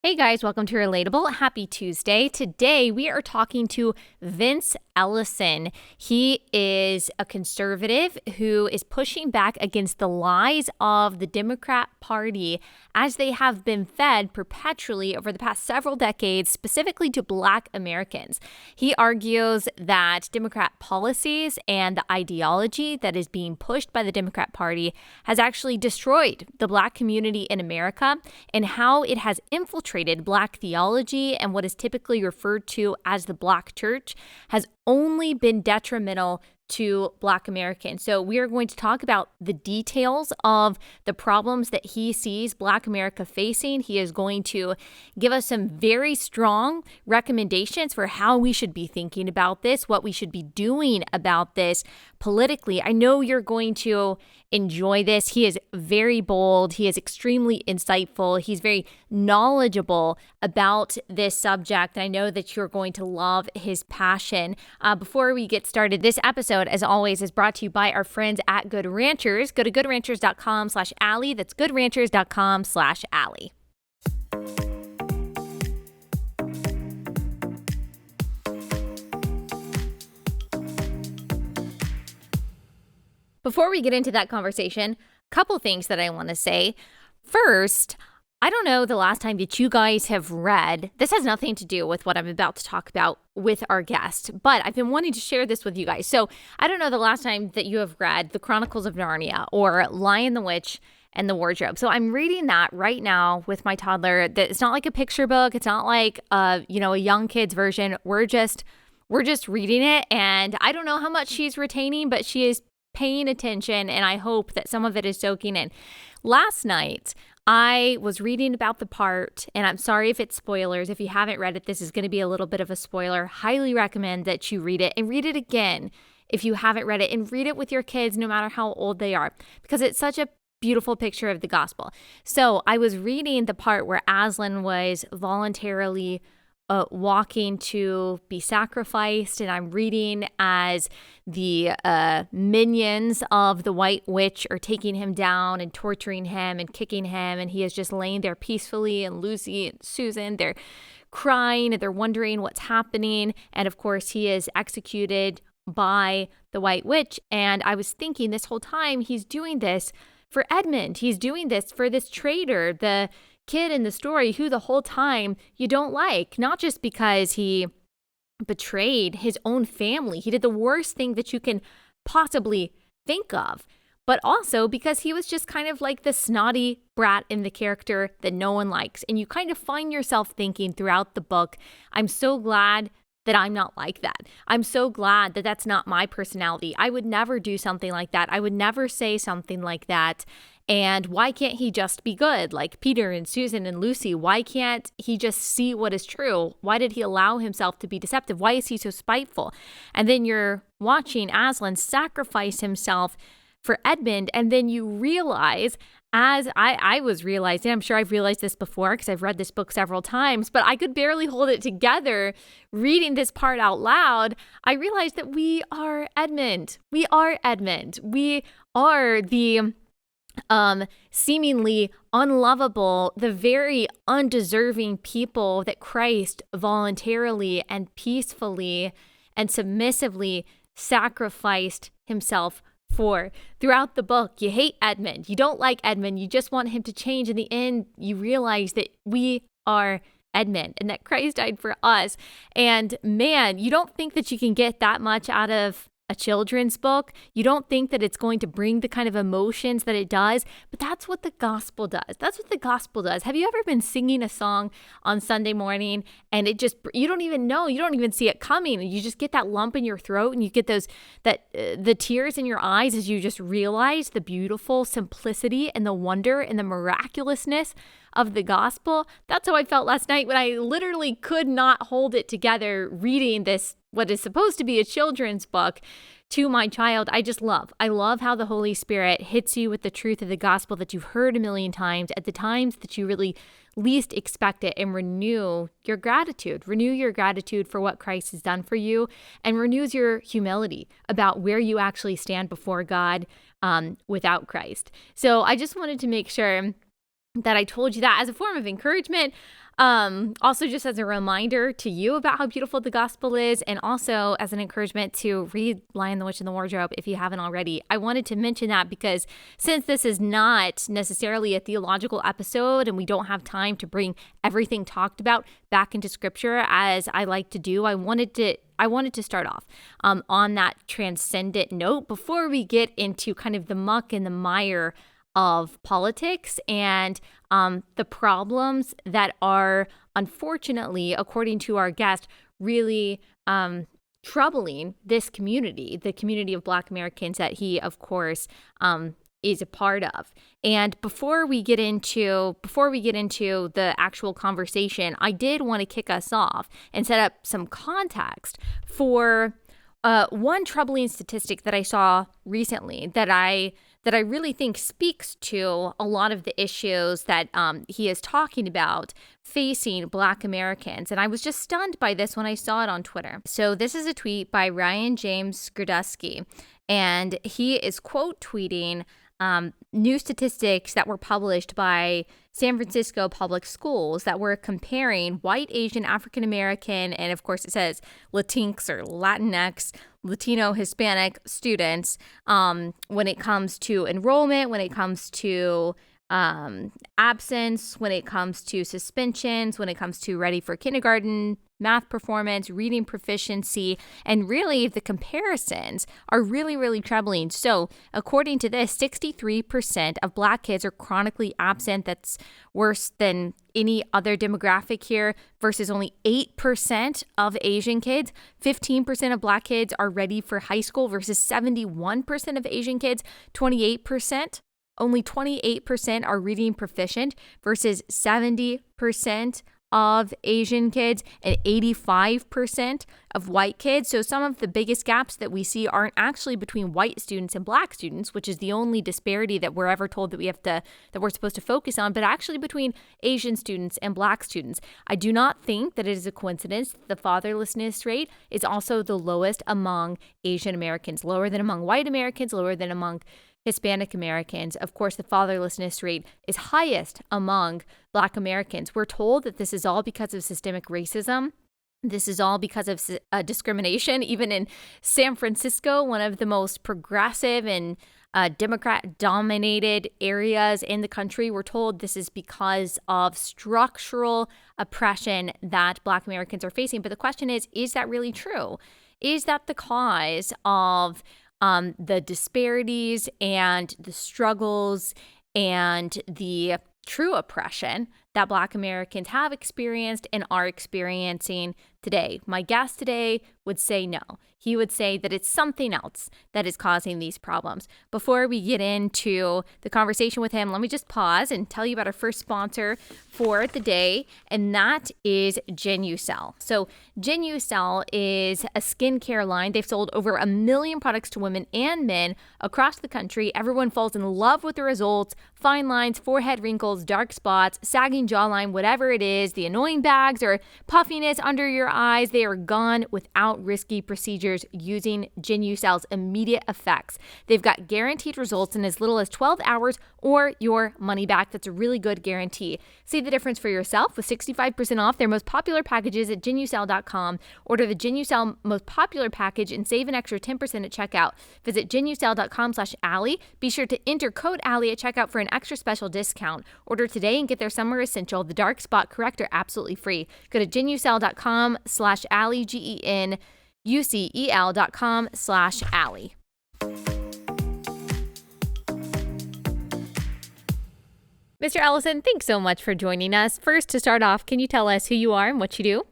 Hey guys, welcome to Relatable. Happy Tuesday. Today we are talking to Vince Ellison. He is a conservative who is pushing back against the lies of the Democrat Party as they have been fed perpetually over the past several decades, specifically to Black Americans. He argues that Democrat policies and the ideology that is being pushed by the Democrat Party has actually destroyed the Black community in America and how it has infiltrated Black theology and what is typically referred to as the Black church has only been detrimental to Black Americans. So we are going to talk about the details of the problems that he sees Black America facing. He is going to give us some very strong recommendations for how we should be thinking about this, what we should be doing about this politically. I know you're going to enjoy this. He is very bold. He is extremely insightful. He's very knowledgeable about this subject. I know that you're going to love his passion. Before we get started, this episode, as always, is brought to you by our friends at Good Ranchers. Go to goodranchers.com/Allie. That's goodranchers.com/Allie. Before we get into that conversation, a couple things that I want to say. First, I don't know the last time that you guys have read, this has nothing to do with what I'm about to talk about with our guest, but I've been wanting to share this with you guys. So I don't know the last time that you have read The Chronicles of Narnia or Lion the Witch and the Wardrobe. So I'm reading that right now with my toddler. It's not like a picture book. It's not like a young kid's version. We're just reading it, and I don't know how much she's retaining, but she is paying attention, and I hope that some of it is soaking in. Last night, I was reading about the part, and I'm sorry if it's spoilers. If you haven't read it, this is going to be a little bit of a spoiler. Highly recommend that you read it and read it again if you haven't read it, and read it with your kids no matter how old they are, because it's such a beautiful picture of the gospel. So I was reading the part where Aslan was voluntarily walking to be sacrificed, and I'm reading as the minions of the White Witch are taking him down and torturing him and kicking him, and he is just laying there peacefully, and Lucy and Susan, they're crying and they're wondering what's happening, and of course he is executed by the White Witch. And I was thinking this whole time, he's doing this for Edmund. He's doing this for this traitor, the kid in the story who the whole time you don't like, not just because he betrayed his own family. He did the worst thing that you can possibly think of, but also because he was just kind of like the snotty brat in the character that no one likes. And you kind of find yourself thinking throughout the book, I'm so glad that I'm not like that. I'm so glad that that's not my personality. I would never do something like that. I would never say something like that. And why can't he just be good like Peter and Susan and Lucy? Why can't he just see what is true? Why did he allow himself to be deceptive? Why is he so spiteful? And then you're watching Aslan sacrifice himself for Edmund, and then you realize, as I was realizing, I'm sure I've realized this before because I've read this book several times, but I could barely hold it together reading this part out loud. I realized that we are Edmund. We are Edmund. We are the seemingly unlovable, the very undeserving people that Christ voluntarily and peacefully and submissively sacrificed himself for. Throughout the book, you hate Edmund. You don't like Edmund. You just want him to change. In the end, you realize that we are Edmund and that Christ died for us. And man, you don't think that you can get that much out of a children's book. You don't think that it's going to bring the kind of emotions that it does, but that's what the gospel does. That's what the gospel does. Have you ever been singing a song on Sunday morning and it just, you don't even know, you don't even see it coming, and you just get that lump in your throat, and you get the tears in your eyes as you just realize the beautiful simplicity and the wonder and the miraculousness of the gospel? That's how I felt last night when I literally could not hold it together reading this, what is supposed to be a children's book, to my child. I love how the Holy Spirit hits you with the truth of the gospel that you've heard a million times at the times that you really least expect it, and renew your gratitude for what Christ has done for you, and renews your humility about where you actually stand before God without Christ. So I just wanted to make sure that I told you that as a form of encouragement. Also, just as a reminder to you about how beautiful the gospel is, and also as an encouragement to read Lion, the Witch, and the Wardrobe if you haven't already. I wanted to mention that because since this is not necessarily a theological episode and we don't have time to bring everything talked about back into scripture as I like to do, I wanted to start off on that transcendent note before we get into kind of the muck and the mire of politics and the problems that are, unfortunately, according to our guest, really troubling this community, the community of Black Americans that he, of course, is a part of. And before we get into the actual conversation, I did want to kick us off and set up some context for one troubling statistic that I saw recently that I really think speaks to a lot of the issues that he is talking about facing Black Americans. And I was just stunned by this when I saw it on Twitter. So this is a tweet by Ryan James Skrdusky, and he is quote tweeting new statistics that were published by San Francisco Public Schools that were comparing white, Asian, African American, and of course it says Latinx or Latinx, Latino, Hispanic students when it comes to enrollment, when it comes to absence, when it comes to suspensions, when it comes to ready for kindergarten, math performance, reading proficiency, and really the comparisons are really, really troubling. So according to this, 63% of Black kids are chronically absent. That's worse than any other demographic here, versus only 8% of Asian kids. 15% of Black kids are ready for high school versus 71% of Asian kids. 28%. Only 28% are reading proficient versus 70% of Asian kids and 85% of white kids. So some of the biggest gaps that we see aren't actually between white students and Black students, which is the only disparity that we're ever told that we're supposed to focus on, but actually between Asian students and Black students. I do not think that it is a coincidence that the fatherlessness rate is also the lowest among Asian Americans, lower than among white Americans, lower than among Hispanic Americans. Of course, the fatherlessness rate is highest among Black Americans. We're told that this is all because of systemic racism. This is all because of discrimination. Even in San Francisco, one of the most progressive and Democrat-dominated areas in the country, we're told this is because of structural oppression that Black Americans are facing. But the question is that really true? Is that the cause of the disparities and the struggles and the true oppression that Black Americans have experienced and are experiencing today? My guest today would say no. He would say that it's something else that is causing these problems. Before we get into the conversation with him, let me just pause and tell you about our first sponsor for the day, and that is Genucel. So Genucel is a skincare line. They've sold over 1 million products to women and men across the country. Everyone falls in love with the results. Fine lines, forehead wrinkles, dark spots, sagging jawline, whatever it is, the annoying bags or puffiness under your eyes, they are gone without risky procedures using Genucel's immediate effects. They've got guaranteed results in as little as 12 hours or your money back. That's a really good guarantee. See the difference for yourself with 65% off their most popular packages at Genucel.com. Order the Genucel most popular package and save an extra 10% at checkout. Visit Genucel.com/Allie. Be sure to enter code Allie at checkout for an extra special discount. Order today and get their summer essential, the dark spot corrector, absolutely free. Go to Genucel.com/Allie, GENUCEL.com/Allie. Mr. Ellison, thanks so much for joining us. First, to start off, can you tell us who you are and what you do?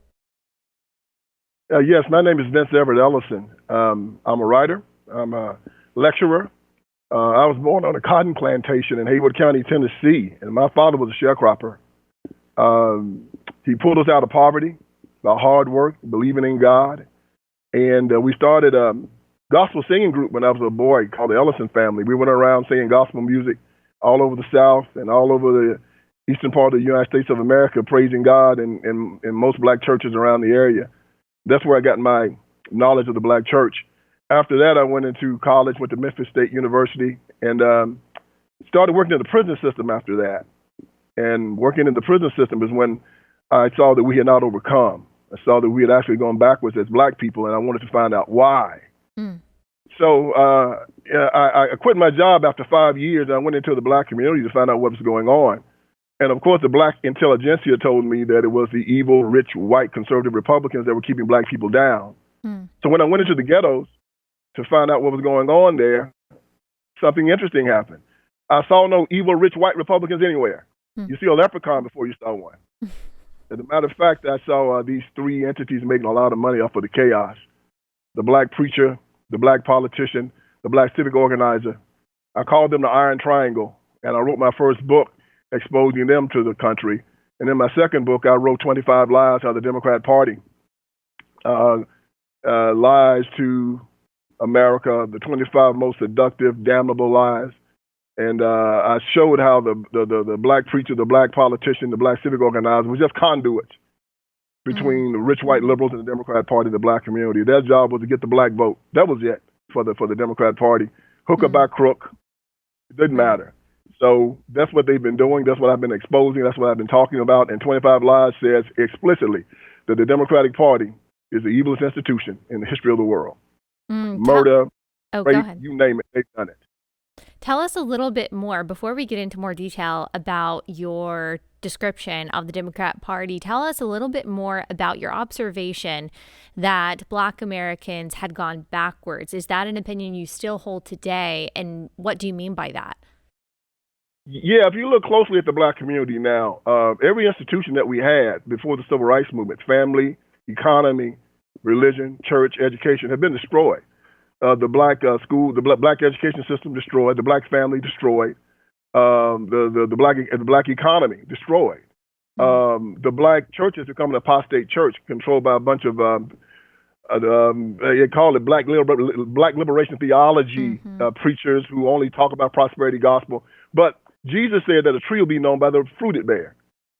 Yes, my name is Vince Everett Ellison. I'm a writer. I'm a lecturer. I was born on a cotton plantation in Haywood County, Tennessee, and my father was a sharecropper. He pulled us out of poverty by hard work, believing in God. And we started a gospel singing group when I was a boy called the Ellison Family. We went around singing gospel music all over the South and all over the eastern part of the United States of America, praising God in most Black churches around the area. That's where I got my knowledge of the Black church. After that, I went into college, went to Memphis State University, and started working in the prison system after that. And working in the prison system is when I saw that we had not overcome. I saw that we had actually gone backwards as black people, and I wanted to find out why. Mm. So I quit my job after 5 years, and I went into the black community to find out what was going on. And of course, the black intelligentsia told me that it was the evil, rich, white, conservative Republicans that were keeping black people down. Mm. So when I went into the ghettos to find out what was going on there, something interesting happened. I saw no evil, rich, white Republicans anywhere. Mm. You see a leprechaun before you saw one. As a matter of fact, I saw these three entities making a lot of money off of the chaos. The black preacher, the black politician, the black civic organizer. I called them the Iron Triangle, and I wrote my first book exposing them to the country. And in my second book, I wrote 25 Lies of the Democrat Party. Lies to America, the 25 most seductive, damnable lies. And I showed how the black preacher, the black politician, the black civic organizer was just conduits between the rich white liberals and the Democrat Party, the black community. Their job was to get the black vote. That was it for the Democrat Party. Hook or by crook, it didn't matter. So that's what they've been doing. That's what I've been exposing. That's what I've been talking about. And 25 Lies says explicitly that the Democratic Party is the evilest institution in the history of the world. Murder, rape, you name it, they've done it. Tell us a little bit more, before we get into more detail about your description of the Democrat Party. Tell us a little bit more about your observation that Black Americans had gone backwards. Is that an opinion you still hold today? And what do you mean by that? Yeah, if you look closely at the black community now, every institution that we had before the Civil Rights Movement, family, economy, religion, church, education, have been destroyed. The black school, the black education system destroyed, the black family destroyed, the black economy destroyed. The black church has become an apostate church controlled by a bunch of they call it black liberation theology preachers who only talk about prosperity gospel. But Jesus said that a tree will be known by the fruit it bear.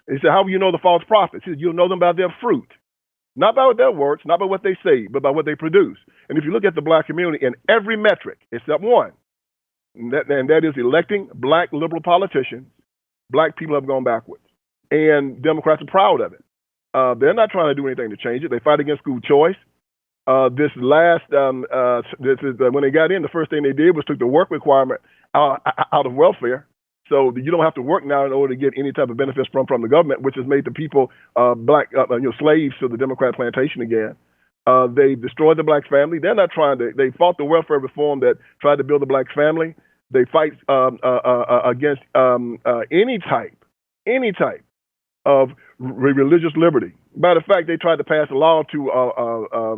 He said, how will you know the false prophets? He said, you'll know them by their fruit. Not by their works, not by what they say, but by what they produce. And if you look at the black community in every metric, except one, and that is electing black liberal politicians, black people have gone backwards. And Democrats are proud of it. They're not trying to do anything to change it. They fight against school choice. When they got in, the first thing they did was took the work requirement out of welfare. So you don't have to work now in order to get any type of benefits from the government, which has made the people slaves to the Democrat plantation again. They destroyed the black family. They're not trying to. They fought the welfare reform that tried to build the black family. They fight against any type of religious liberty. Matter of fact, they tried to pass a law to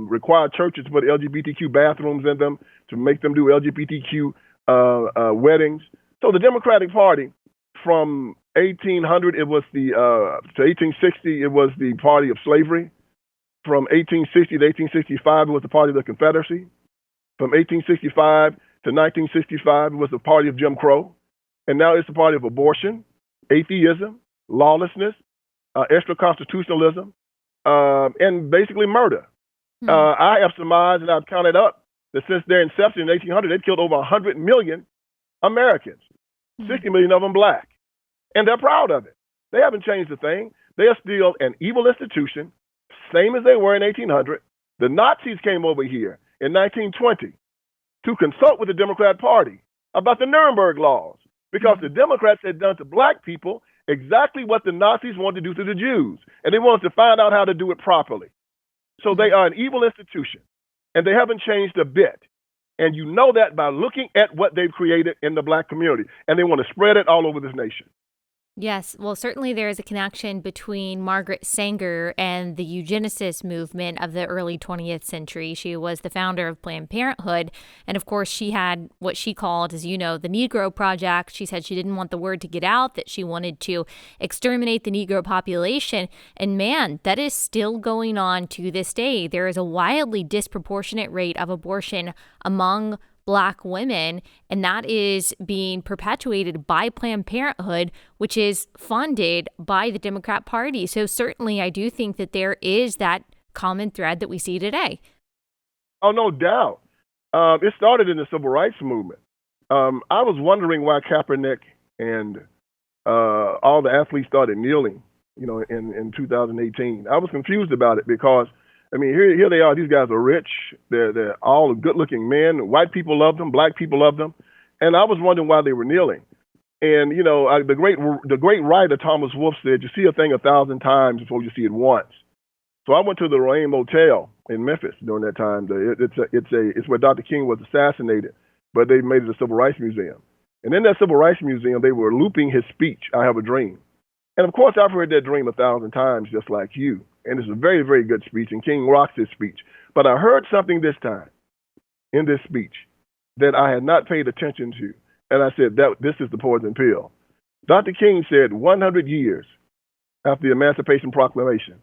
require churches to put LGBTQ bathrooms in them, to make them do LGBTQ weddings. So the Democratic Party, from 1800 to 1860, it was the party of slavery. From 1860 to 1865, it was the party of the Confederacy. From 1865 to 1965, it was the party of Jim Crow. And now it's the party of abortion, atheism, lawlessness, extra-constitutionalism, and basically murder. I have surmised, and I've counted up, that since their inception in 1800, they've killed over 100 million Americans, 60 million of them black. And they're proud of it. They haven't changed a thing. They are still an evil institution, same as they were in 1800. The Nazis came over here in 1920 to consult with the Democrat Party about the Nuremberg laws, because the Democrats had done to black people exactly what the Nazis wanted to do to the Jews, and they wanted to find out how to do it properly. So they are an evil institution, and they haven't changed a bit. And you know that by looking at what they've created in the black community, and they want to spread it all over this nation. Yes, well, certainly there is a connection between Margaret Sanger and the eugenicist movement of the early 20th century. She was the founder of Planned Parenthood. And of course, she had what she called, as you know, the Negro Project. She said she didn't want the word to get out, that she wanted to exterminate the Negro population. And man, that is still going on to this day. There is a wildly disproportionate rate of abortion among Black women, and that is being perpetuated by Planned Parenthood, which is funded by the Democrat Party. So certainly I do think that there is that common thread that we see today. Oh, no doubt. It started in the Civil Rights Movement. I was wondering why Kaepernick and all the athletes started kneeling in 2018. I was confused about it because, here they are. These guys are rich. They're all good-looking men. White people love them. Black people love them. And I was wondering why they were kneeling. And, the great writer Thomas Wolfe said, you see a thing 1,000 times before you see it once. So I went to the Rain Motel in Memphis during that time. It's where Dr. King was assassinated, but they made it a civil rights museum. And in that civil rights museum, they were looping his speech, I Have a Dream. And of course, I've heard that dream 1,000 times, just like you. And it's a very, very good speech, and King rocks his speech. But I heard something this time in this speech that I had not paid attention to. And I said, this is the poison pill. Dr. King said 100 years after the Emancipation Proclamation,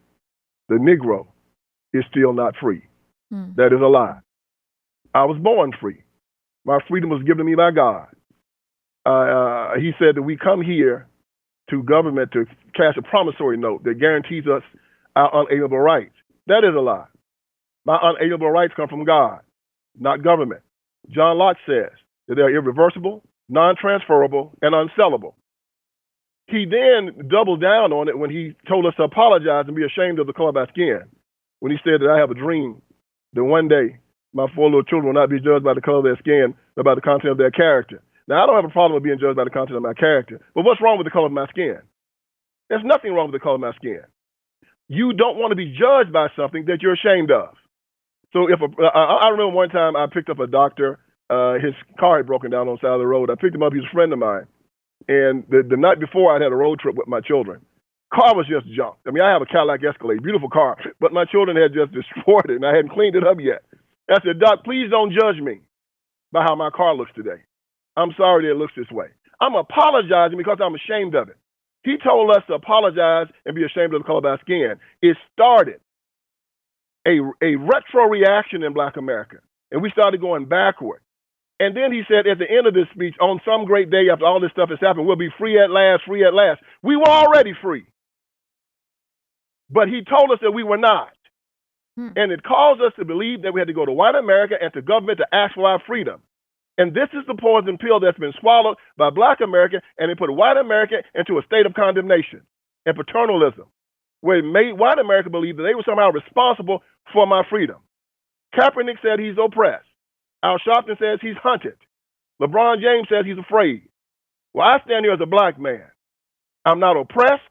the Negro is still not free. That is a lie. I was born free. My freedom was given to me by God. He said that we come here to government to cash a promissory note that guarantees us our unalienable rights. That is a lie. My unalienable rights come from God, not government. John Locke says that they are irreversible, non-transferable, and unsellable. He then doubled down on it when he told us to apologize and be ashamed of the color of our skin. When he said that I have a dream that one day my 4 little children will not be judged by the color of their skin, but by the content of their character. Now, I don't have a problem with being judged by the content of my character, but what's wrong with the color of my skin? There's nothing wrong with the color of my skin. You don't want to be judged by something that you're ashamed of. So I remember one time I picked up a doctor, his car had broken down on the side of the road. I picked him up, he was a friend of mine. And the night before, I had a road trip with my children. Car was just junk. I have a Cadillac Escalade, beautiful car, but my children had just destroyed it, and I hadn't cleaned it up yet. I said, Doc, please don't judge me by how my car looks today. I'm sorry that it looks this way. I'm apologizing because I'm ashamed of it. He told us to apologize and be ashamed of the color of our skin. It started a retro reaction in Black America, and we started going backward. And then he said at the end of this speech, on some great day after all this stuff has happened, we'll be free at last, free at last. We were already free. But he told us that we were not. And it caused us to believe that we had to go to white America and to government to ask for our freedom. And this is the poison pill that's been swallowed by Black America, and it put white America into a state of condemnation and paternalism, where it made white America believe that they were somehow responsible for my freedom. Kaepernick said he's oppressed. Al Sharpton says he's hunted. LeBron James says he's afraid. Well, I stand here as a Black man. I'm not oppressed.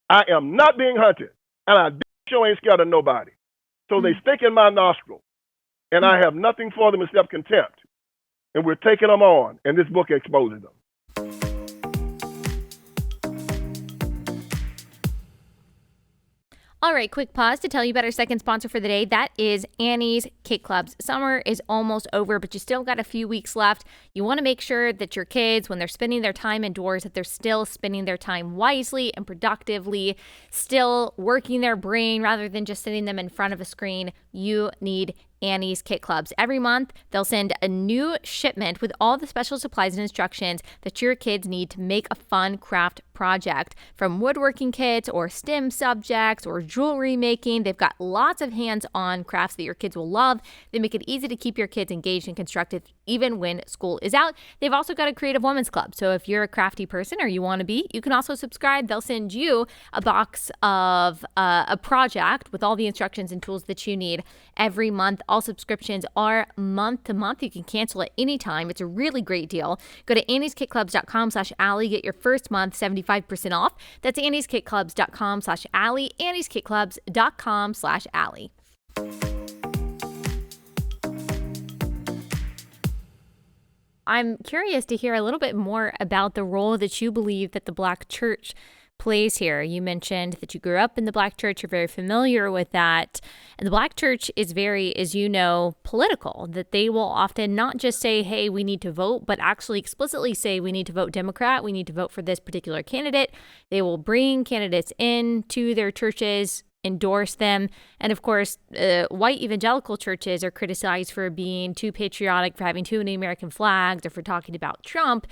I am not being hunted. And I sure ain't scared of nobody. So they stink in my nostril. And I have nothing for them except contempt. And we're taking them on. And this book exposes them. All right, quick pause to tell you about our second sponsor for the day. That is Annie's Kid Clubs. Summer is almost over, but you still got a few weeks left. You want to make sure that your kids, when they're spending their time indoors, that they're still spending their time wisely and productively, still working their brain rather than just sitting them in front of a screen. You need Annie's Kit Clubs. Every month, they'll send a new shipment with all the special supplies and instructions that your kids need to make a fun craft project. From woodworking kits or STEM subjects or jewelry making, they've got lots of hands-on crafts that your kids will love. They make it easy to keep your kids engaged and constructive even when school is out. They've also got a Creative Women's Club. So if you're a crafty person or you want to be, you can also subscribe. They'll send you a box of a project with all the instructions and tools that you need every month. All subscriptions are month to month. You can cancel at any time. It's a really great deal. Go to annieskitclubs.com/Allie. Get your first month 75% off. That's annieskitclubs.com/Allie. annieskitclubs.com/Allie. I'm curious to hear a little bit more about the role that you believe that the Black church plays here. You mentioned that you grew up in the Black church. You're very familiar with that. And the Black church is very, as you know, political, that they will often not just say, hey, we need to vote, but actually explicitly say we need to vote Democrat. We need to vote for this particular candidate. They will bring candidates in to their churches, endorse them. And of course, white evangelical churches are criticized for being too patriotic, for having too many American flags, or for talking about Trump.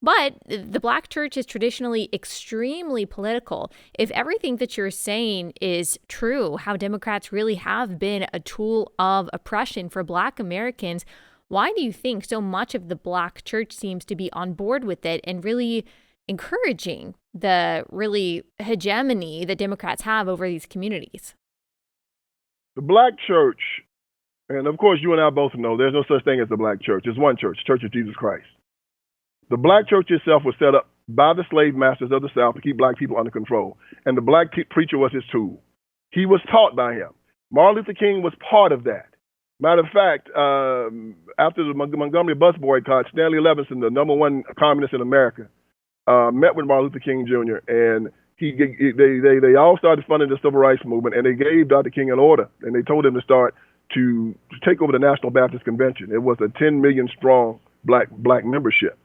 But the Black church is traditionally extremely political. If everything that you're saying is true, how Democrats really have been a tool of oppression for Black Americans, why do you think so much of the Black church seems to be on board with it and really encouraging the really hegemony that Democrats have over these communities. The black church, and of course you and I both know there's no such thing as the black church. There's one church, Church of Jesus Christ. The black church itself was set up by the slave masters of the South to keep black people under control. And the black preacher was his tool. He was taught by him. Martin Luther King was part of that. Matter of fact, after the Montgomery bus boycott, Stanley Levinson, the number one communist in America, met with Martin Luther King Jr. and they all started funding the civil rights movement, and they gave Dr. King an order, and they told him to start to take over the National Baptist Convention. It was a 10 million strong black membership.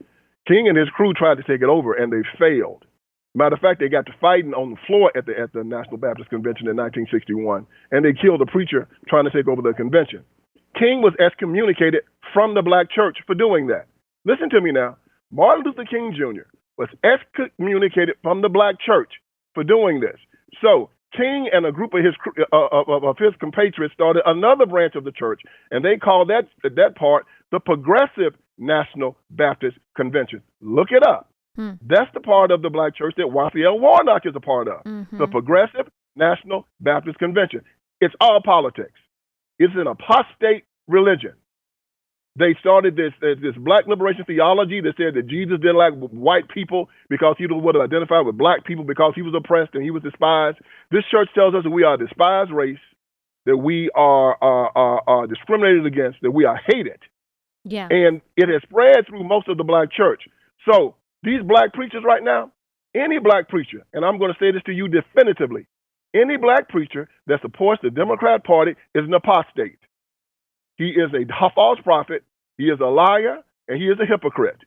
King and his crew tried to take it over, and they failed. Matter of fact, they got to fighting on the floor at the National Baptist Convention in 1961, and they killed a preacher trying to take over the convention. King was excommunicated from the black church for doing that. Listen to me now. Martin Luther King Jr. was excommunicated from the black church for doing this. So King and a group of his compatriots started another branch of the church, and they called that part the Progressive National Baptist Convention. Look it up. That's the part of the black church that Raphael Warnock is a part of. The Progressive National Baptist Convention. It's all politics. It's an apostate religion. They started this black liberation theology that said that Jesus didn't like white people because he would have identified with black people because he was oppressed and he was despised. This church tells us that we are a despised race, that we are discriminated against, that we are hated. Yeah. And it has spread through most of the black church. So these black preachers right now, any black preacher, and I'm going to say this to you definitively, any black preacher that supports the Democrat Party is an apostate. He is a false prophet, he is a liar, and he is a hypocrite.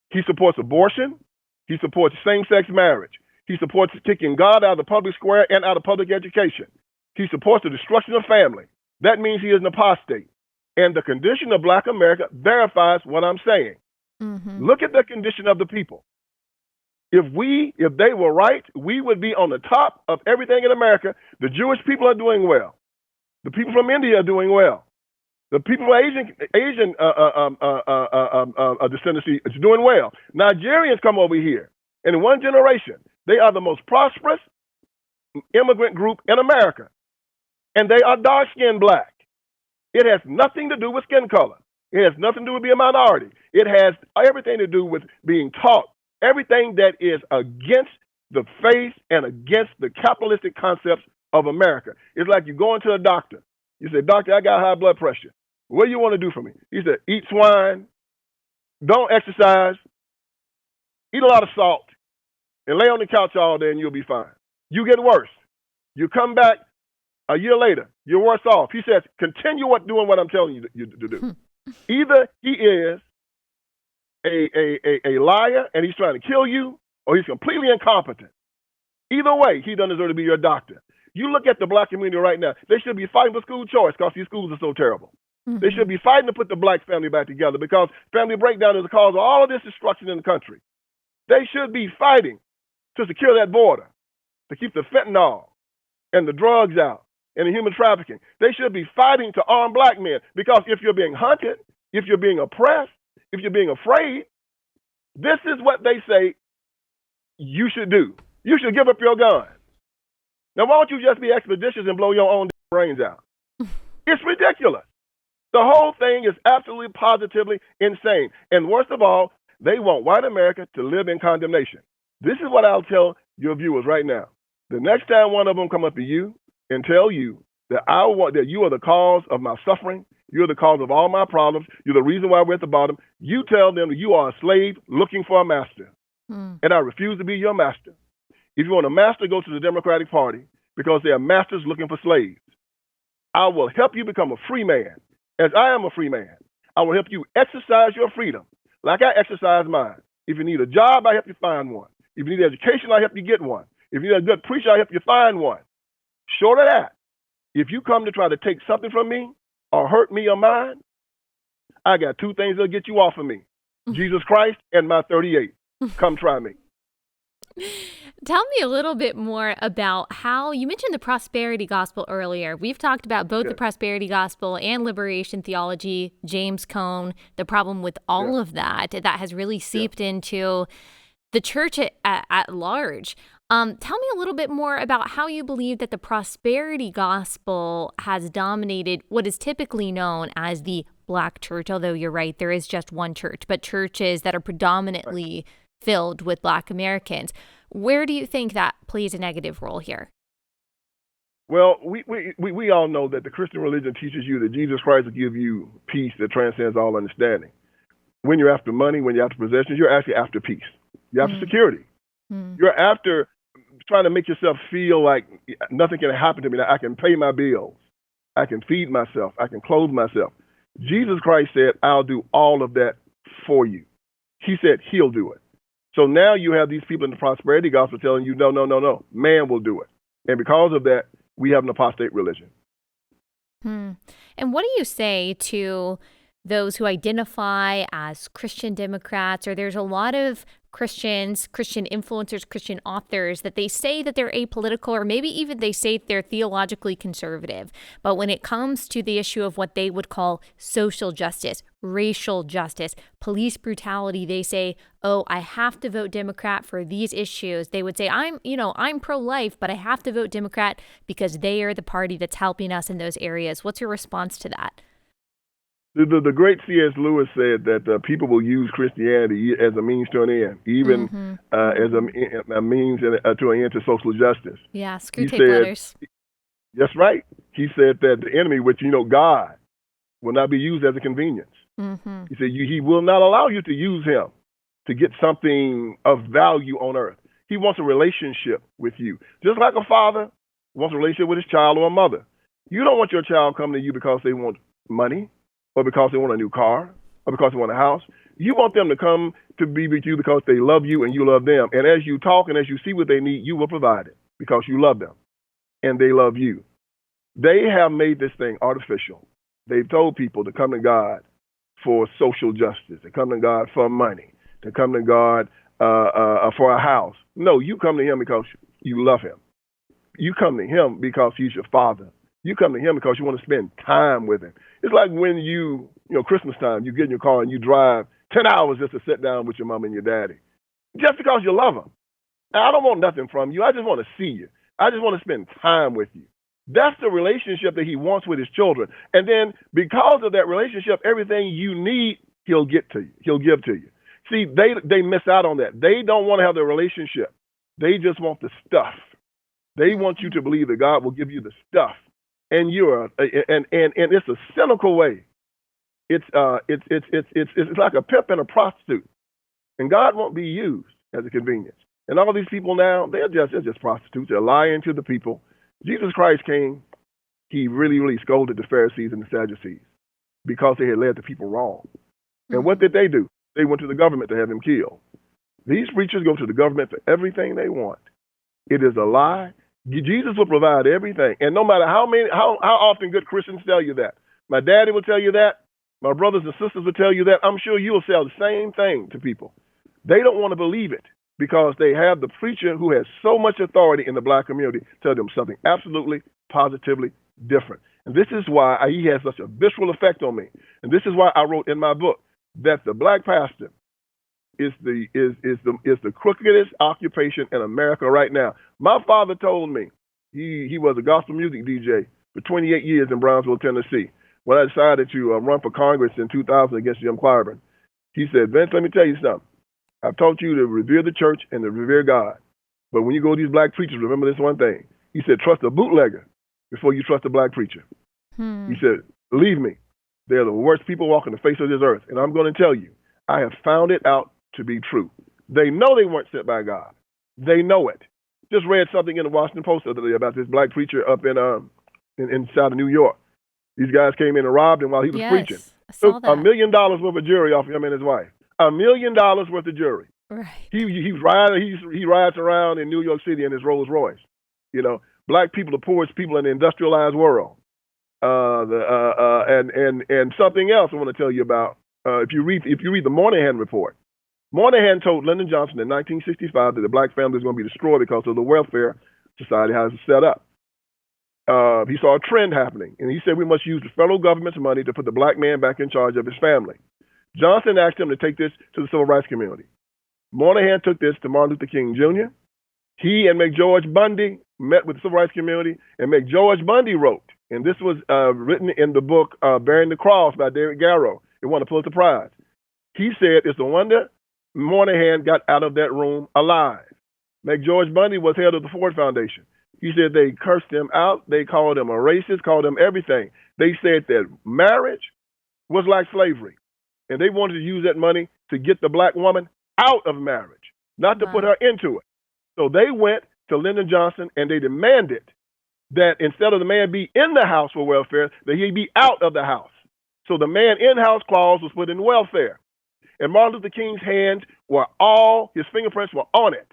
He supports abortion, he supports same-sex marriage, he supports kicking God out of the public square and out of public education. He supports the destruction of family. That means he is an apostate. And the condition of black America verifies what I'm saying. Look at the condition of the people. If they were right, we would be on the top of everything in America. The Jewish people are doing well. The people from India are doing well. The people of Asian descendancy is doing well. Nigerians come over here, and in one generation, they are the most prosperous immigrant group in America, and they are dark-skinned black. It has nothing to do with skin color. It has nothing to do with being a minority. It has everything to do with being taught everything that is against the faith and against the capitalistic concepts of America. It's like you go into a doctor. You say, "Doctor, I got high blood pressure. What do you want to do for me?" He said, "Eat swine, don't exercise, eat a lot of salt, and lay on the couch all day and you'll be fine." You get worse. You come back a year later, you're worse off. He says, "Continue doing what I'm telling you to do." Either he is a liar and he's trying to kill you, or he's completely incompetent. Either way, he doesn't deserve to be your doctor. You look at the black community right now, they should be fighting for school choice because these schools are so terrible. They should be fighting to put the black family back together because family breakdown is the cause of all of this destruction in the country. They should be fighting to secure that border, to keep the fentanyl and the drugs out and the human trafficking. They should be fighting to arm black men because if you're being hunted, if you're being oppressed, if you're being afraid, this is what they say you should do. You should give up your gun. Now, why don't you just be expeditious and blow your own brains out? It's ridiculous. The whole thing is absolutely, positively insane. And worst of all, they want white America to live in condemnation. This is what I'll tell your viewers right now. The next time one of them come up to you and tell you that that you are the cause of my suffering, you're the cause of all my problems, you're the reason why we're at the bottom, you tell them that you are a slave looking for a master. And I refuse to be your master. If you want a master, go to the Democratic Party because they are masters looking for slaves. I will help you become a free man, as I am a free man. I will help you exercise your freedom like I exercise mine. If you need a job, I help you find one. If you need education, I help you get one. If you need a good preacher, I help you find one. Short of that, if you come to try to take something from me or hurt me or mine, I got two things that'll get you off of me. Jesus Christ and my 38. Come try me. Tell me a little bit more about how you mentioned the prosperity gospel earlier. We've talked about both the prosperity gospel and liberation theology, James Cone, the problem with all of that has really seeped into the church at large. Tell me a little bit more about how you believe that the prosperity gospel has dominated what is typically known as the Black church, although you're right, there is just one church, but churches that are predominantly filled with Black Americans. Where do you think that plays a negative role here? Well, we all know that the Christian religion teaches you that Jesus Christ will give you peace that transcends all understanding. When you're after money, when you're after possessions, you're actually after peace. You're after security. You're after trying to make yourself feel like nothing can happen to me. That I can pay my bills. I can feed myself. I can clothe myself. Jesus Christ said, I'll do all of that for you. He said he'll do it. So now you have these people in the prosperity gospel telling you, no, man will do it. And because of that, we have an apostate religion. And what do you say to those who identify as Christian Democrats, or there's a lot of Christians, Christian influencers, Christian authors that they say that they're apolitical, or maybe even they say they're theologically conservative. But when it comes to the issue of what they would call social justice, racial justice, police brutality, they say, oh, I have to vote Democrat for these issues. They would say, I'm pro-life, but I have to vote Democrat because they are the party that's helping us in those areas. What's your response to that? The great C.S. Lewis said that people will use Christianity as a means to an end, even as a means to an end to social justice. Yeah, screw tape letters. That's right. He said that the enemy, which God, will not be used as a convenience. He said he will not allow you to use him to get something of value on earth. He wants a relationship with you, just like a father wants a relationship with his child or a mother. You don't want your child coming to you because they want money, or because they want a new car, or because they want a house. You want them to come to be with you because they love you and you love them. And as you talk and as you see what they need, you will provide it because you love them and they love you. They have made this thing artificial. They've told people to come to God for social justice, to come to God for money, to come to God for a house. No, you come to him because you love him. You come to him because he's your father. You come to him because you want to spend time with him. It's like when Christmas time, you get in your car and you drive 10 hours just to sit down with your mom and your daddy. Just because you love them. Now, I don't want nothing from you. I just want to see you. I just want to spend time with you. That's the relationship that he wants with his children. And then because of that relationship, everything you need, he'll get to you. He'll give to you. See, they miss out on that. They don't want to have the relationship. They just want the stuff. They want you to believe that God will give you the stuff. And and it's a cynical way. It's like a pimp and a prostitute, and God won't be used as a convenience. And all these people now, they're just prostitutes. They're lying to the people. Jesus Christ came. He really scolded the Pharisees and the Sadducees because they had led the people wrong. And what did they do? They went to the government to have him killed. These preachers go to the government for everything they want. It is a lie. Jesus will provide everything. And no matter how often good Christians tell you that, my daddy will tell you that, my brothers and sisters will tell you that, I'm sure you will sell the same thing to people. They don't want to believe it because they have the preacher who has so much authority in the Black community tell them something absolutely, positively different. And this is why he has such a visceral effect on me. And this is why I wrote in my book that the Black pastor is the crookedest occupation in America right now. My father told me he was a gospel music DJ for 28 years in Brownsville, Tennessee. When I decided to run for Congress in 2000 against Jim Clyburn, he said, Vince, let me tell you something. I've taught you to revere the church and to revere God. But when you go to these Black preachers, remember this one thing. He said, trust a bootlegger before you trust a Black preacher. He said, believe me, they're the worst people walking the face of this earth. And I'm going to tell you, I have found it out to be true. They know they weren't sent by God. They know it. Just read something in the Washington Post the other day about this Black preacher up in south of New York. These guys came in and robbed him while he was preaching. Took $1 million worth of jewelry off him and his wife. $1 million worth of jewelry. Right. He rides around in New York City in his Rolls Royce. Black people, the poorest people in the industrialized world. And something else I want to tell you about. If you read the Moynihan report, Moynihan told Lyndon Johnson in 1965 that the Black family was going to be destroyed because of the welfare society how it's set up. He saw a trend happening, and he said we must use the federal government's money to put the Black man back in charge of his family. Johnson asked him to take this to the civil rights community. Moynihan took this to Martin Luther King Jr. He and McGeorge Bundy met with the civil rights community, and McGeorge Bundy wrote, and this was written in the book Bearing the Cross by David Garrow. It won a Pulitzer Prize. He said it's a wonder Moynihan got out of that room alive. McGeorge Bundy was head of the Ford Foundation. He said they cursed him out. They called him a racist, called him everything. They said that marriage was like slavery, and they wanted to use that money to get the black woman out of marriage, not to put her into it. So they went to Lyndon Johnson and they demanded that instead of the man be in the house for welfare, that he be out of the house. So the man in-house clause was put in welfare. And Martin Luther King's hands were his fingerprints were on it.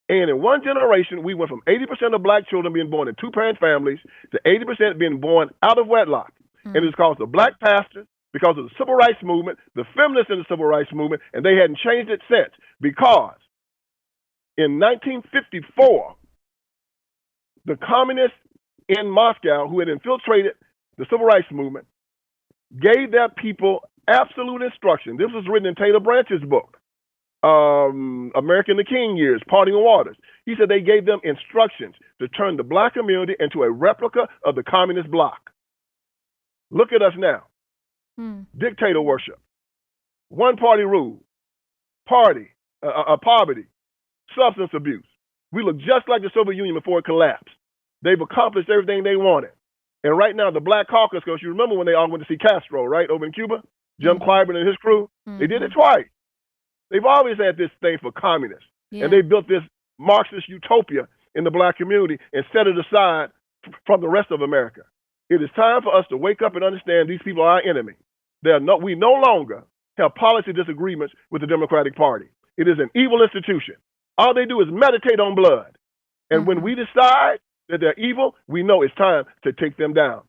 And in one generation, we went from 80% of black children being born in two-parent families to 80% being born out of wedlock. And it's caused the black pastors, because of the civil rights movement, the feminists in the civil rights movement, and they hadn't changed it since. Because in 1954, the communists in Moscow who had infiltrated the civil rights movement gave their people absolute instruction. This was written in Taylor Branch's book, American the King Years, Parting Waters. He said they gave them instructions to turn the black community into a replica of the communist bloc. Look at us now. Dictator worship, one-party rule, poverty, substance abuse. We look just like the Soviet Union before it collapsed. They've accomplished everything they wanted. And right now, the Black Caucus, because you remember when they all went to see Castro, right, over in Cuba? Jim Clyburn and his crew, they did it twice. They've always had this thing for communists. Yeah. And they built this Marxist utopia in the black community and set it aside from the rest of America. It is time for us to wake up and understand these people are our enemy. We no longer have policy disagreements with the Democratic Party. It is an evil institution. All they do is meditate on blood. And when we decide that they're evil, we know it's time to take them down.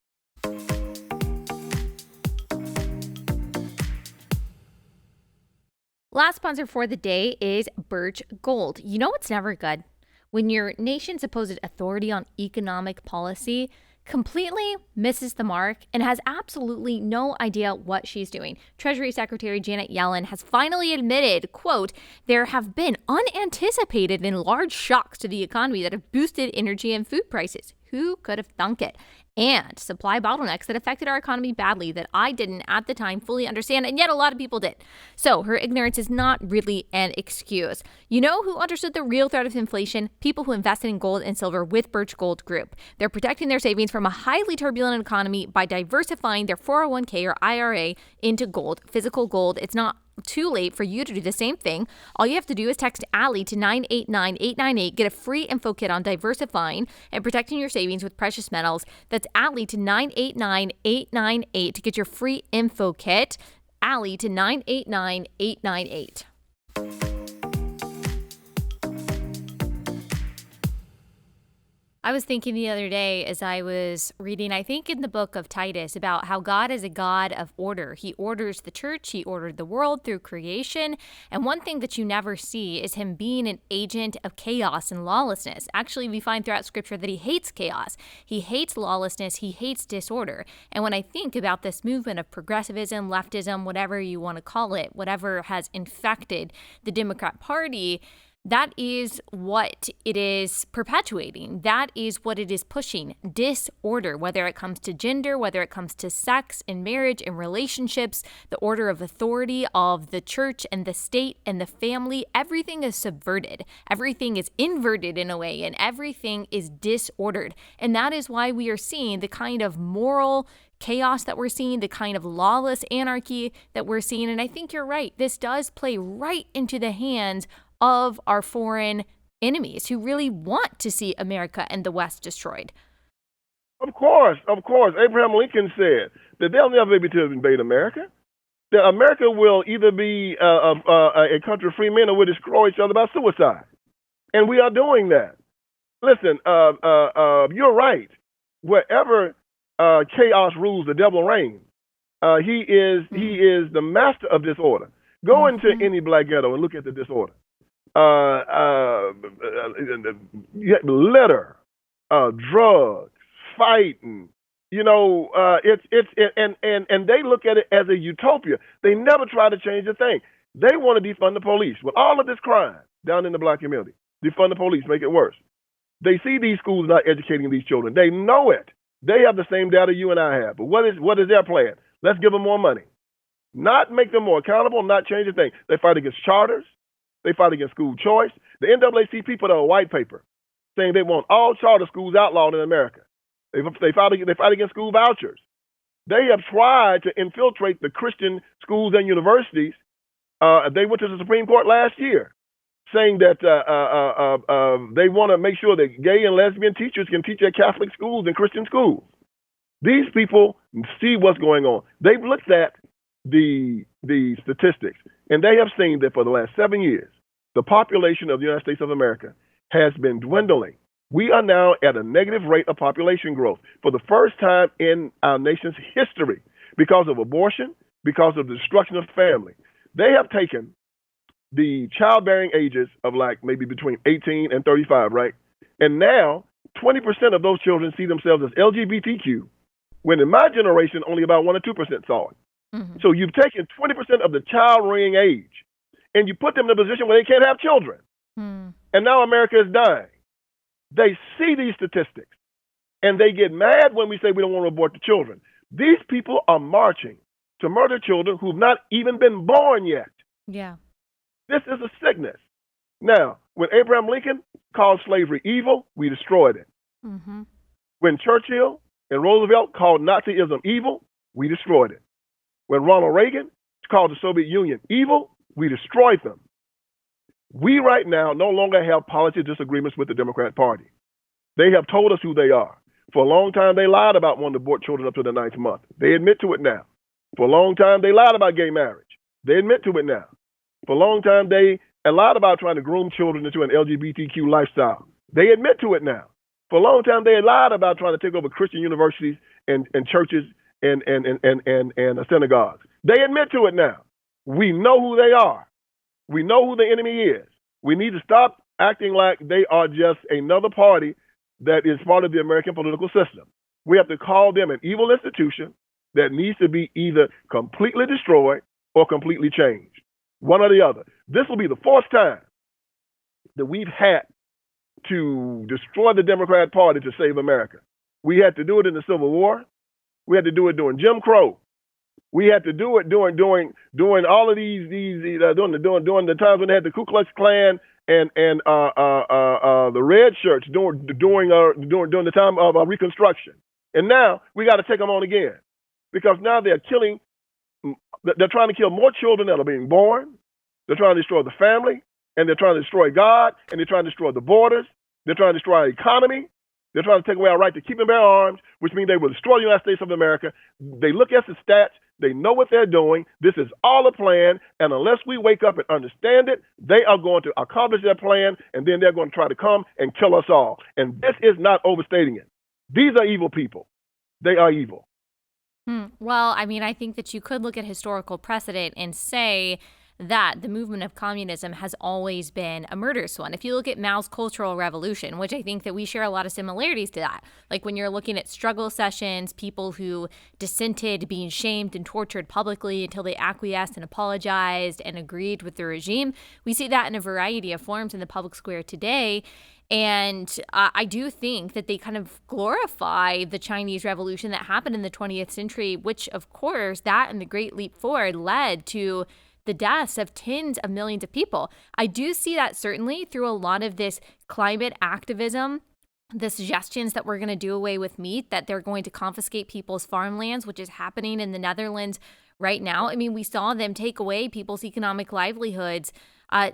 Last sponsor for the day is Birch Gold. You know what's never good? When your nation's supposed authority on economic policy completely misses the mark and has absolutely no idea what she's doing. Treasury Secretary Janet Yellen has finally admitted, quote, there have been unanticipated and large shocks to the economy that have boosted energy and food prices. Who could have thunk it? And supply bottlenecks that affected our economy badly that I didn't at the time fully understand, and yet a lot of people did. So her ignorance is not really an excuse. You know who understood the real threat of inflation? People who invested in gold and silver with Birch Gold Group. They're protecting their savings from a highly turbulent economy by diversifying their 401k or IRA into gold, physical gold. It's not too late for you to do the same thing. All you have to do is text Allie to 989-898, get a free info kit on diversifying and protecting your savings with precious metals. That's Allie to 989-898 to get your free info kit. Allie to 989-898. I was thinking the other day as I was reading, I think in the book of Titus, about how God is a God of order. He orders the church, he ordered the world through creation. And one thing that you never see is him being an agent of chaos and lawlessness. Actually, we find throughout scripture that he hates chaos. He hates lawlessness. He hates disorder. And when I think about this movement of progressivism, leftism, whatever you want to call it, whatever has infected the Democrat Party, that is what it is perpetuating. That is what it is pushing. Disorder, whether it comes to gender, whether it comes to sex and marriage and relationships, the order of authority of the church and the state and the family, everything is subverted. Everything is inverted in a way, and everything is disordered. And that is why we are seeing the kind of moral chaos that we're seeing, the kind of lawless anarchy that we're seeing. And I think you're right. This does play right into the hands of our foreign enemies who really want to see America and the West destroyed. Of course. Abraham Lincoln said that they'll never be able to invade America. That America will either be a country of free men or will destroy each other by suicide. And we are doing that. Listen, you're right. Wherever chaos rules, the devil reigns. He is the master of disorder. Go into any black ghetto and look at the disorder. Litter, drugs, fighting. You know, and they look at it as a utopia. They never try to change a thing. They want to defund the police with all of this crime down in the black community. Defund the police, make it worse. They see these schools not educating these children. They know it. They have the same data you and I have. But what is their plan? Let's give them more money. Not make them more accountable, not change a thing. They fight against charters. They fight against school choice. The NAACP put out a white paper saying they want all charter schools outlawed in America. They fight against school vouchers. They have tried to infiltrate the Christian schools and universities. They went to the Supreme Court last year saying that they want to make sure that gay and lesbian teachers can teach at Catholic schools and Christian schools. These people see what's going on. They've looked at the statistics, and they have seen that for the last 7 years, the population of the United States of America has been dwindling. We are now at a negative rate of population growth for the first time in our nation's history because of abortion, because of the destruction of family. They have taken the childbearing ages of like maybe between 18 and 35, right? And now 20% of those children see themselves as LGBTQ, when in my generation, only about 1 or 2% saw it. Mm-hmm. So you've taken 20% of the child-rearing age and you put them in a position where they can't have children. Mm. And now America is dying. They see these statistics and they get mad when we say we don't want to abort the children. These people are marching to murder children who've not even been born yet. Yeah. This is a sickness. Now, when Abraham Lincoln called slavery evil, we destroyed it. Mm-hmm. When Churchill and Roosevelt called Nazism evil, we destroyed it. When Ronald Reagan called the Soviet Union evil, we destroyed them. We right now no longer have policy disagreements with the Democrat Party. They have told us who they are. For a long time, they lied about wanting to abort children up to the 9th month. They admit to it now. For a long time, they lied about gay marriage. They admit to it now. For a long time, they lied about trying to groom children into an LGBTQ lifestyle. They admit to it now. For a long time, they lied about trying to take over Christian universities and churches and synagogues. They admit to it now. We know who they are. We know who the enemy is. We need to stop acting like they are just another party that is part of the American political system. We have to call them an evil institution that needs to be either completely destroyed or completely changed. One or the other. This will be the 4th time that we've had to destroy the Democrat Party to save America. We had to do it in the Civil War. We had to do it during Jim Crow. We had to do it during all of these during the times when they had the Ku Klux Klan and the red shirts during the time of Reconstruction. And now we got to take them on again because now they're killing. They're trying to kill more children that are being born. They're trying to destroy the family, and they're trying to destroy God, and they're trying to destroy the borders. They're trying to destroy our economy. They're trying to take away our right to keep and bear arms, which means they will destroy the United States of America. They look at the stats. They know what they're doing. This is all a plan, and unless we wake up and understand it, they are going to accomplish their plan, and then they're going to try to come and kill us all. And this is not overstating it. These are evil people. They are evil. Well, I mean, I think that you could look at historical precedent and say that the movement of communism has always been a murderous one. If you look at Mao's Cultural Revolution, which I think that we share a lot of similarities to that, like when you're looking at struggle sessions, people who dissented being shamed and tortured publicly until they acquiesced and apologized and agreed with the regime, we see that in a variety of forms in the public square today. And I do think that they kind of glorify the Chinese Revolution that happened in the 20th century, which, of course, that and the Great Leap Forward led to the deaths of tens of millions of people. I do see that certainly through a lot of this climate activism, the suggestions that we're going to do away with meat, that they're going to confiscate people's farmlands, which is happening in the Netherlands right now. I mean, we saw them take away people's economic livelihoods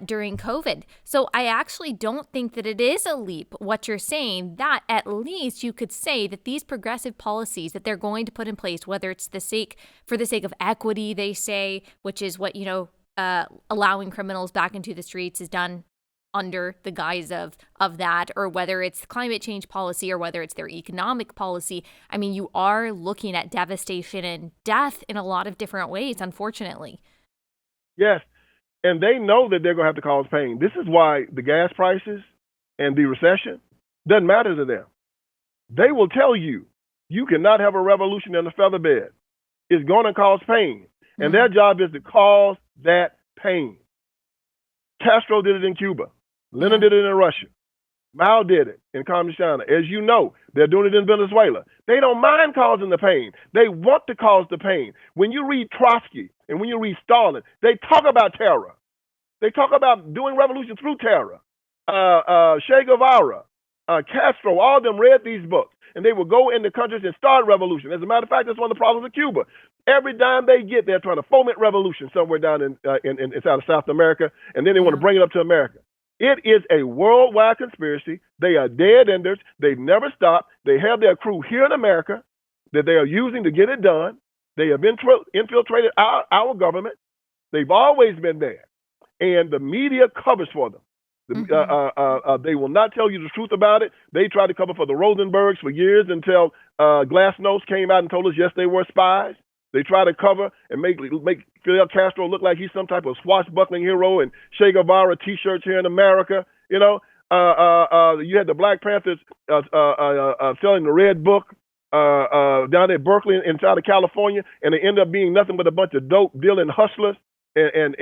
during COVID. So I actually don't think that it is a leap, what you're saying, that at least you could say that these progressive policies that they're going to put in place, whether it's for the sake of equity, they say, which is what, allowing criminals back into the streets is done under the guise of that, or whether it's climate change policy or whether it's their economic policy. I mean, you are looking at devastation and death in a lot of different ways, unfortunately. Yes. And they know that they're going to have to cause pain. This is why the gas prices and the recession doesn't matter to them. They will tell you, you cannot have a revolution in a feather bed. It's going to cause pain. And their job is to cause that pain. Castro did it in Cuba. Lenin did it in Russia. Mao did it in Communist China. As you know, they're doing it in Venezuela. They don't mind causing the pain. They want to cause the pain. When you read Trotsky and when you read Stalin, they talk about terror. They talk about doing revolution through terror. Che Guevara, Castro, all of them read these books, and they would go into countries and start revolution. As a matter of fact, that's one of the problems of Cuba. Every dime they get, they're trying to foment revolution somewhere down in inside of South America, and then they want to bring it up to America. It is a worldwide conspiracy. They are dead enders. They've never stopped. They have their crew here in America that they are using to get it done. They have infiltrated our government. They've always been there, and the media covers for them. They will not tell you the truth about it. They tried to cover for the Rosenbergs for years until Glasnost came out and told us, yes, they were spies. They try to cover and make Fidel Castro look like he's some type of swashbuckling hero and Che Guevara T-shirts here in America. You know, you had the Black Panthers selling the Red Book down at Berkeley inside of California, and they end up being nothing but a bunch of dope dealing hustlers and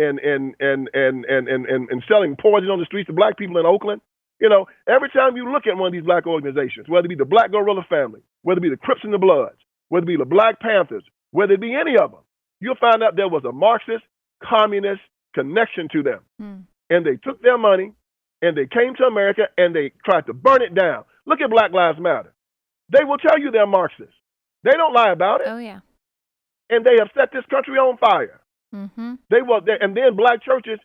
selling poison on the streets of black people in Oakland. You know, every time you look at one of these black organizations, whether it be the Black Guerrilla Family, whether it be the Crips and the Bloods, whether it be the Black Panthers, whether it be any of them, you'll find out there was a Marxist, communist connection to them. And they took their money and they came to America and they tried to burn it down. Look at Black Lives Matter. They will tell you they're Marxists. They don't lie about it. Oh, yeah. And they have set this country on fire. And then black churches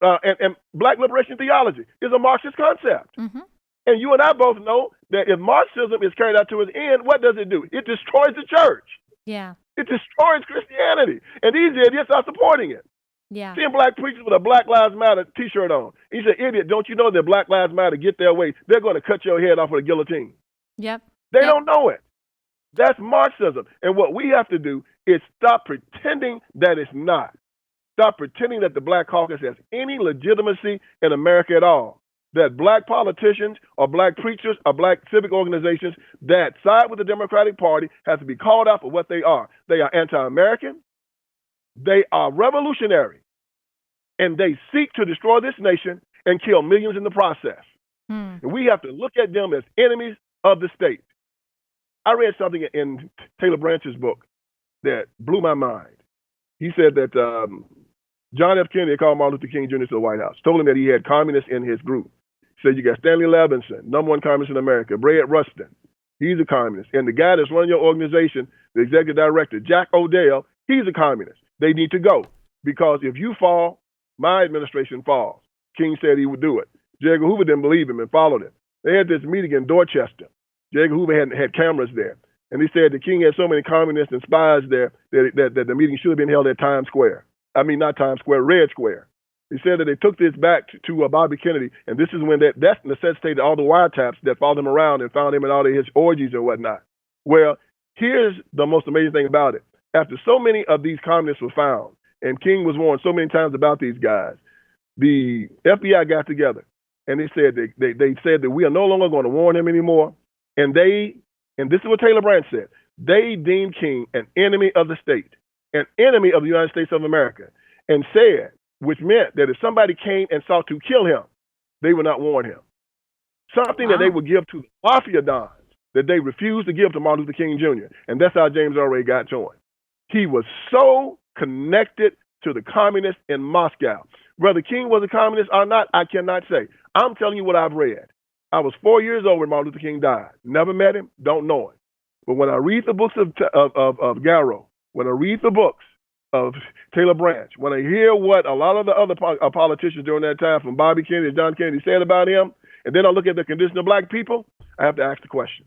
and black liberation theology is a Marxist concept. And you and I both know that if Marxism is carried out to its end, what does it do? It destroys the church. Yeah. It destroys Christianity. And these idiots are supporting it. Yeah. Seeing black preachers with a Black Lives Matter T-shirt on. He said, idiot, don't you know that Black Lives Matter get their way? They're going to cut your head off with a guillotine. Yep. They don't know it. That's Marxism. And what we have to do is stop pretending that it's not. Stop pretending that the Black Caucus has any legitimacy in America at all. That black politicians or black preachers or black civic organizations that side with the Democratic Party have to be called out for what they are. They are anti-American. They are revolutionary. And they seek to destroy this nation and kill millions in the process. And we have to look at them as enemies of the state. I read something in Taylor Branch's book that blew my mind. He said that John F. Kennedy called Martin Luther King Jr. to the White House, told him that he had communists in his group. Said you got Stanley Levinson, #1 communist in America, Brad Rustin, he's a communist. And the guy that's running your organization, the executive director, Jack Odell, he's a communist. They need to go because if you fall, my administration falls. King said he would do it. J. Edgar Hoover didn't believe him and followed him. They had this meeting in Dorchester. J. Edgar Hoover had cameras there. And he said the king had so many communists and spies there that the meeting should have been held at Times Square. I mean, not Times Square, Red Square. He said that they took this back to Bobby Kennedy, and this is when that necessitated all the wiretaps that followed him around and found him in all of his orgies and whatnot. Well, here's the most amazing thing about it. After so many of these communists were found, and King was warned so many times about these guys, the FBI got together, and they said that we are no longer going to warn him anymore. And this is what Taylor Branch said, they deemed King an enemy of the state, an enemy of the United States of America, and said, which meant that if somebody came and sought to kill him, they would not warn him. Something that they would give to the mafia dons that they refused to give to Martin Luther King Jr. And that's how James Earl Ray got to him. He was so connected to the communists in Moscow. Whether King was a communist or not, I cannot say. I'm telling you what I've read. I was 4 years old when Martin Luther King died. Never met him, don't know him. But when I read the books of Garrow, when I read the books of Taylor Branch, when I hear what a lot of the other politicians during that time, from Bobby Kennedy and John Kennedy, said about him, and then I look at the condition of black people, I have to ask the question.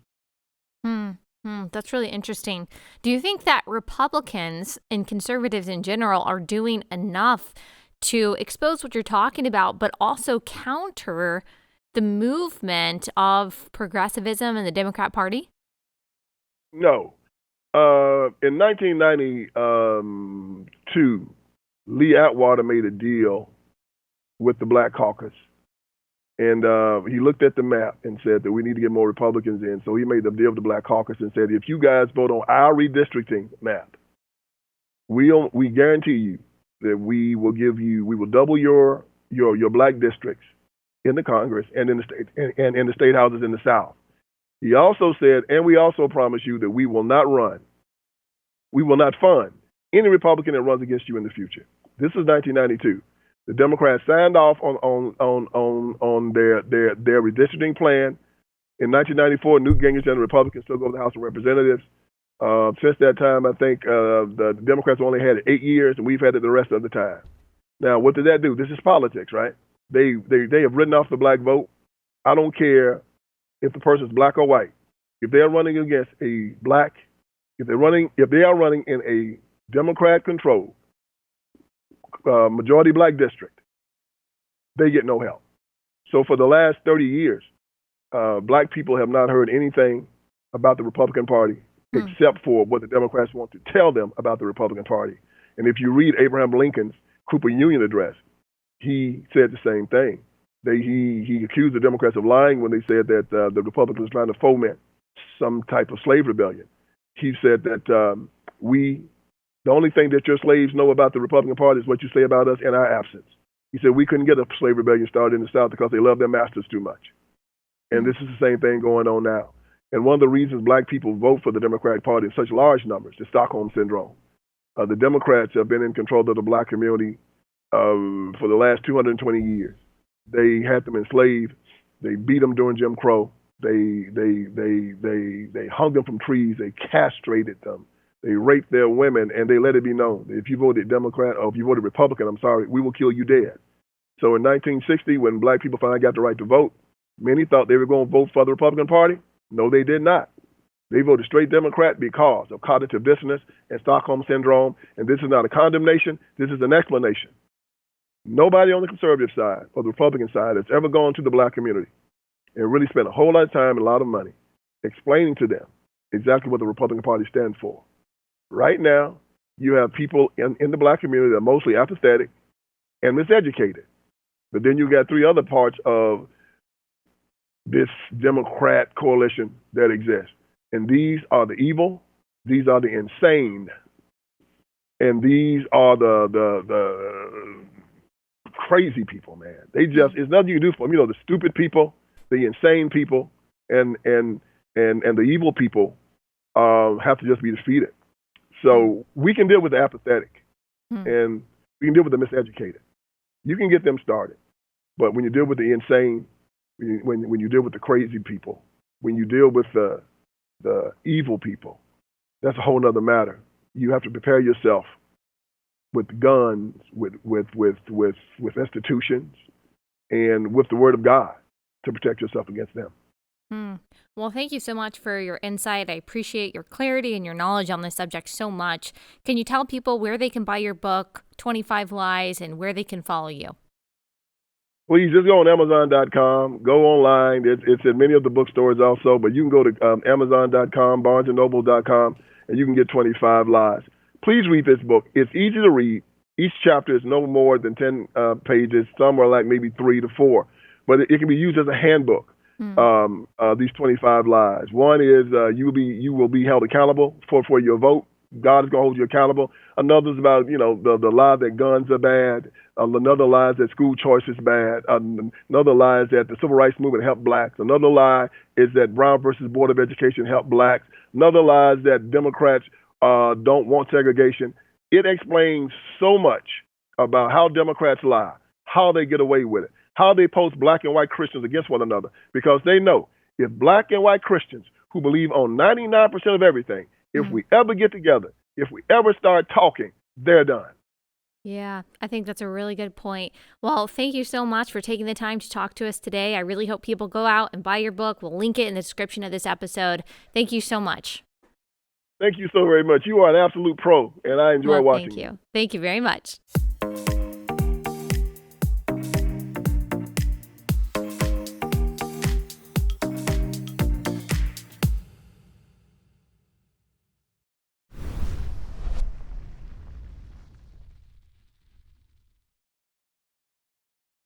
That's really interesting. Do you think that Republicans and conservatives in general are doing enough to expose what you're talking about, but also counter the movement of progressivism in the Democrat Party? No. In 1992, Lee Atwater made a deal with the Black Caucus. And he looked at the map and said that we need to get more Republicans in. So he made the deal with the Black Caucus and said, if you guys vote on our redistricting map, we guarantee you that we will double your black districts in the Congress and in the state and in the state houses in the South. He also said, and we also promise you that we will not fund any Republican that runs against you in the future. This is 1992. The Democrats signed off on their redistricting plan. In 1994, Newt Gingrich and the Republicans took over the House of Representatives. Since that time, I think the Democrats only had it 8 years, and we've had it the rest of the time. Now, what did that do? This is politics, right? They have written off the black vote. I don't care if the person's black or white. If they are running against a black, if they are running in a Democrat-controlled majority black district, they get no help. So for the last 30 years, black people have not heard anything about the Republican Party except for what the Democrats want to tell them about the Republican Party. And if you read Abraham Lincoln's Cooper Union address, he said the same thing. He accused the Democrats of lying when they said that the Republicans were trying to foment some type of slave rebellion. He said that the only thing that your slaves know about the Republican Party is what you say about us in our absence. He said we couldn't get a slave rebellion started in the South because they love their masters too much. And this is the same thing going on now. And one of the reasons black people vote for the Democratic Party in such large numbers is Stockholm Syndrome. The Democrats have been in control of the black community for the last 220 years. They had them enslaved. They beat them during Jim Crow. They hung them from trees. They castrated them. They raped their women, and they let it be known that if you voted Democrat or if you voted Republican, I'm sorry, we will kill you dead. So in 1960, when black people finally got the right to vote, many thought they were going to vote for the Republican Party. No, they did not. They voted straight Democrat because of cognitive dissonance and Stockholm Syndrome. And this is not a condemnation. This is an explanation. Nobody on the conservative side or the Republican side has ever gone to the black community and really spent a whole lot of time and a lot of money explaining to them exactly what the Republican Party stands for. Right now, you have people in the black community that are mostly apathetic and miseducated. But then you got three other parts of this Democrat coalition that exists. And these are the evil, these are the insane, and these are the crazy people, man. They just, it's nothing you can do for them. You know, the stupid people, the insane people, and the evil people have to just be defeated. So we can deal with the apathetic, and we can deal with the miseducated. You can get them started. But when you deal with the insane, when you deal with the crazy people, when you deal with the evil people, that's a whole nother matter. You have to prepare yourself with guns, with institutions, and with the Word of God to protect yourself against them. Well, thank you so much for your insight. I appreciate your clarity and your knowledge on this subject so much. Can you tell people where they can buy your book, 25 Lies, and where they can follow you? Please just go on Amazon.com, go online. It's in many of the bookstores also, but you can go to Amazon.com, BarnesandNoble.com, and you can get 25 Lies. Please read this book. It's easy to read. Each chapter is no more than 10 pages. Some are like maybe 3 to 4, but it can be used as a handbook. These 25 lies. One is you will be held accountable for your vote. God is going to hold you accountable. Another is about, the lie that guns are bad. Another lie is that school choice is bad. Another lie is that the civil rights movement helped blacks. Another lie is that Brown versus Board of Education helped blacks. Another lie is that Democrats don't want segregation. It explains so much about how Democrats lie, how they get away with it, how they post black and white Christians against one another, because they know if black and white Christians who believe on 99% of everything, if we ever get together, if we ever start talking, they're done. Yeah, I think that's a really good point. Well, thank you so much for taking the time to talk to us today. I really hope people go out and buy your book. We'll link it in the description of this episode. Thank you so much. Thank you so very much. You are an absolute pro, and I enjoy watching you. Thank you. Thank you very much.